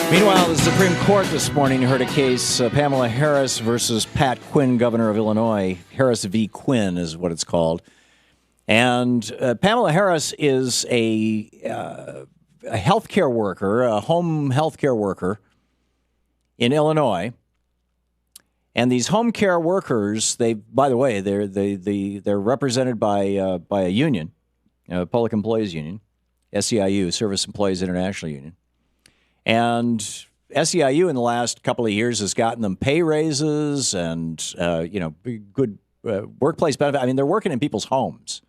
Meanwhile, the Supreme Court this morning heard a case, Pamela Harris versus Pat Quinn, governor of Illinois. Harris v. Quinn is what it's called. And Pamela Harris is a healthcare worker, a home healthcare worker in Illinois. And these home care workers, by the way, they're represented by a union, Public Employees Union, SEIU, Service Employees International Union. And SEIU in the last couple of years has gotten them pay raises and, good workplace benefit. I mean, they're working in people's homes.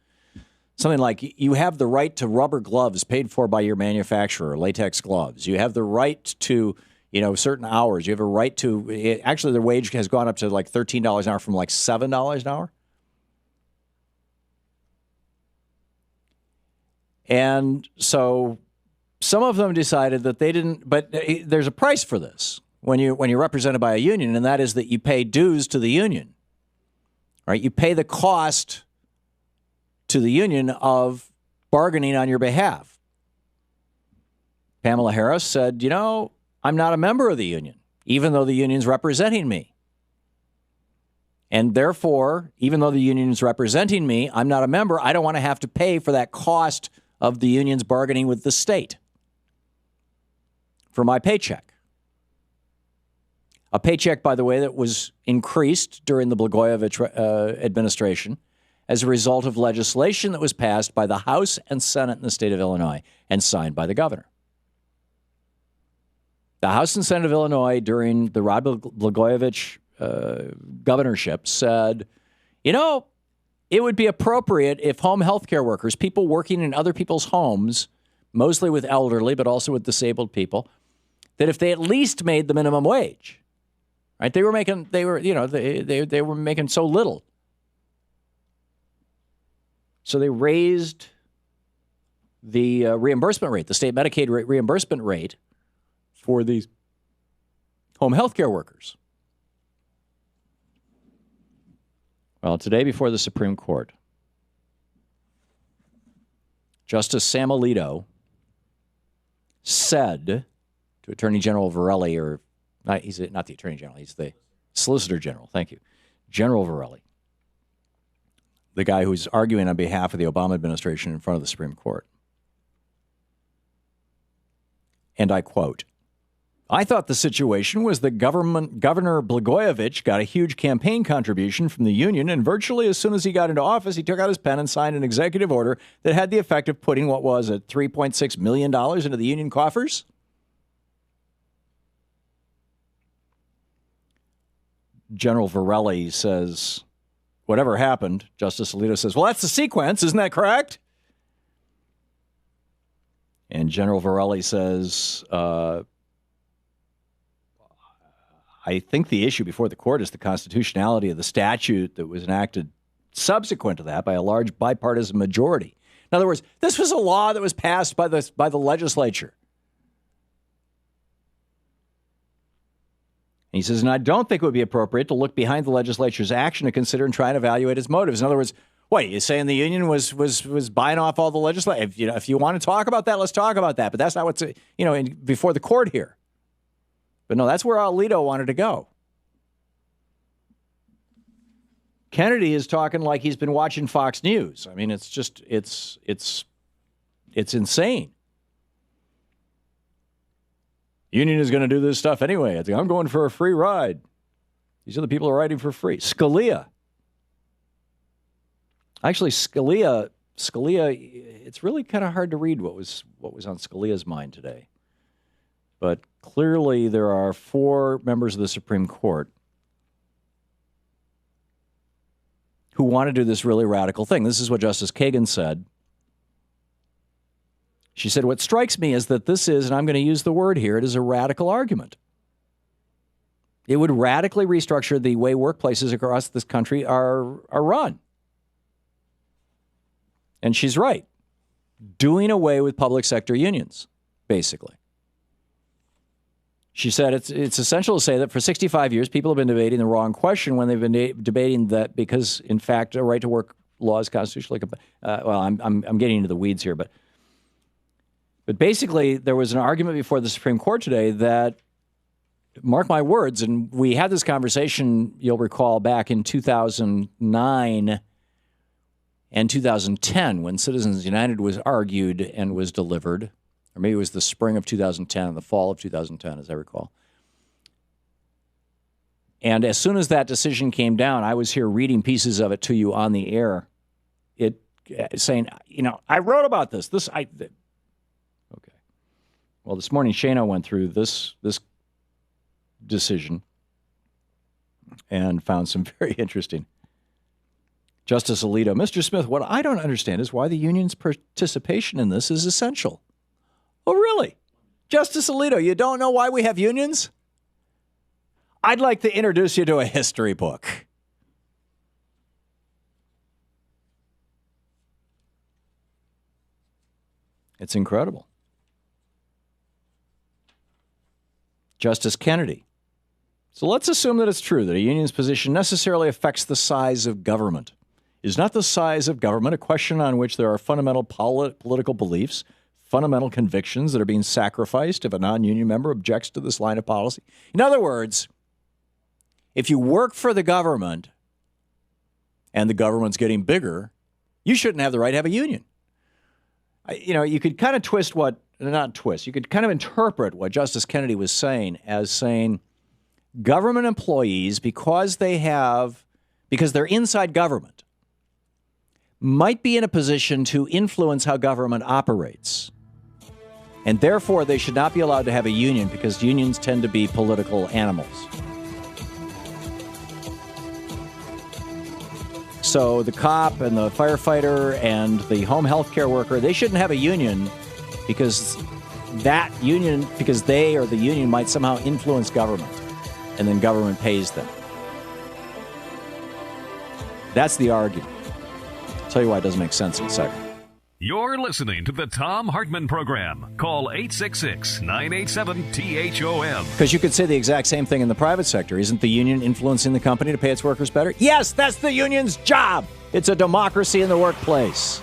Something like you have the right to rubber gloves paid for by your manufacturer, latex gloves. You have the right to, certain hours. You have a right to, actually their wage has gone up to like $13 an hour from like $7 an hour. And so some of them decided that they didn't, but there's a price for this when you're represented by a union, and that is that you pay dues to the union, right? You pay the cost to the union of bargaining on your behalf. Pamela Harris said, I'm not a member of the union, even though the union's representing me. And therefore, even though the union's representing me, I'm not a member. I don't want to have to pay for that cost of the union's bargaining with the state for my paycheck. A paycheck, by the way, that was increased during the Blagojevich administration as a result of legislation that was passed by the House and Senate in the state of Illinois and signed by the governor. The House and Senate of Illinois during the Rod Blagojevich governorship said, it would be appropriate if home health care workers, people working in other people's homes, mostly with elderly, but also with disabled people, that if they at least made the minimum wage, right? They were making so little. So they raised the reimbursement rate, the state Medicaid reimbursement rate for these home health care workers. Well, today before the Supreme Court, Justice Sam Alito said to Attorney General Varelli, he's not the Attorney General, he's the Solicitor General, thank you, General Varelli, the guy who's arguing on behalf of the Obama administration in front of the Supreme Court. And I quote, I thought the situation was that Governor Blagojevich got a huge campaign contribution from the union, and virtually as soon as he got into office, he took out his pen and signed an executive order that had the effect of putting, what was it, $3.6 million into the union coffers? General Varelli says, whatever happened, Justice Alito says, well, that's the sequence, isn't that correct? And General Varelli says, I think the issue before the court is the constitutionality of the statute that was enacted subsequent to that by a large bipartisan majority. In other words, this was a law that was passed by the legislature. And he says, and I don't think it would be appropriate to look behind the legislature's action to consider and try and evaluate its motives. In other words, what, you're saying the union was buying off all the legislation? If you want to talk about that, let's talk about that. But that's not what's, before the court here. But no, that's where Alito wanted to go. Kennedy is talking like he's been watching Fox News. I mean, it's just, it's insane. Union is going to do this stuff anyway. I think I'm going for a free ride. These other people are riding for free. Scalia. Actually, Scalia, it's really kind of hard to read what was on Scalia's mind today. But clearly there are 4 members of the Supreme Court who want to do this really radical thing. This is what Justice Kagan said. She said, what strikes me is that this is, and I'm going to use the word here, it is a radical argument. It would radically restructure the way workplaces across this country are run. And she's right. Doing away with public sector unions, basically. She said it's essential to say that for 65 years, people have been debating the wrong question when they've been debating that because, in fact, a right to work law is constitutionally. I'm getting into the weeds here, but But basically, there was an argument before the Supreme Court today that, mark my words, and we had this conversation, you'll recall, back in 2009 and 2010 when Citizens United was argued and was delivered, or maybe it was the spring of 2010, the fall of 2010, as I recall. And as soon as that decision came down, I was here reading pieces of it to you on the air, saying, I wrote about this. Okay. Well, this morning, Shana went through this decision and found some very interesting. Justice Alito, Mr. Smith, what I don't understand is why the union's participation in this is essential. Oh, really? Justice Alito, you don't know why we have unions? I'd like to introduce you to a history book. It's incredible. Justice Kennedy. So let's assume that it's true that a union's position necessarily affects the size of government. Is not the size of government a question on which there are fundamental political beliefs, fundamental convictions that are being sacrificed if a non-union member objects to this line of policy? In other words, if you work for the government and the government's getting bigger, you shouldn't have the right to have a union. You could kind of you could kind of interpret what Justice Kennedy was saying as saying government employees, because they're inside government, might be in a position to influence how government operates. And therefore, they should not be allowed to have a union because unions tend to be political animals. So the cop and the firefighter and the home health care worker, they shouldn't have a union because they or the union might somehow influence government, and then government pays them. That's the argument. I'll tell you why it doesn't make sense in a second. You're listening to the Thom Hartmann Program. Call 866-987-THOM. Because you could say the exact same thing in the private sector. Isn't the union influencing the company to pay its workers better? Yes, that's the union's job. It's a democracy in the workplace.